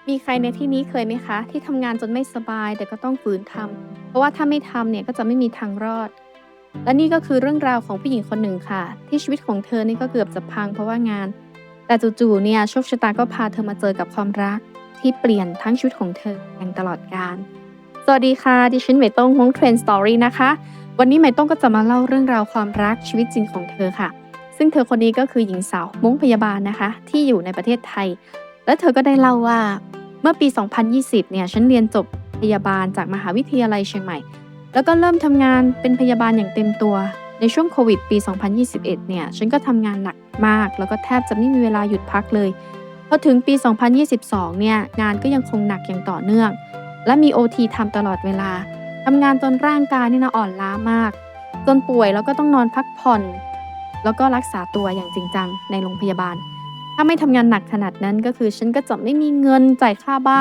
มีใครในที่นี้เคยไหมคะที่ทำงานจนไม่สบายแต่ก็ต้องฝืนทำเพราะว่าถ้าไม่ทำเนี่ยก็จะไม่มีทางรอดและนี่ก็คือเรื่องราวของผู้หญิงคนหนึ่งค่ะที่ชีวิตของเธอนี่ก็เกือบจะพังเพราะว่างานแต่จู่ๆเนี่ยโชคชะตาก็พาเธอมาเจอกับความรักที่เปลี่ยนทั้งชีวิตของเธออย่างตลอดกาลสวัสดีค่ะดิฉันเหมยต้งฮง Trend Story นะคะวันนี้เหมยต้งก็จะมาเล่าเรื่องราวความรักชีวิตจริงของเธอค่ะซึ่งเธอคนนี้ก็คือหญิงสาวม้งพยาบาลนะคะที่อยู่ในประเทศไทยและเธอก็ได้เล่าว่า เมื่อปี 2020 เนี่ย ฉันเรียนจบพยาบาลจากมหาวิทยาลัยเชียงใหม่ แล้วก็เริ่มทำงานเป็นพยาบาลอย่างเต็มตัว ในช่วงโควิดปี 2021 เนี่ย ฉันก็ทำงานหนักมาก แล้วก็แทบจะไม่มีเวลาหยุดพักเลย พอถึงปี 2022 เนี่ย งานก็ยังคงหนักอย่างต่อเนื่อง และมีโอทีทำตลอดเวลา ทำงานจนร่างกายนี่นะอ่อนล้ามาก จนป่วยแล้วก็ต้องนอนพักผ่อน แล้วก็รักษาตัวอย่างจริงจังในโรงพยาบาล ถ้าไม่ทำงานหนักขนาดนั้นก็คือฉันก็จะไม่มีเงินจ่ายค่าบ้าน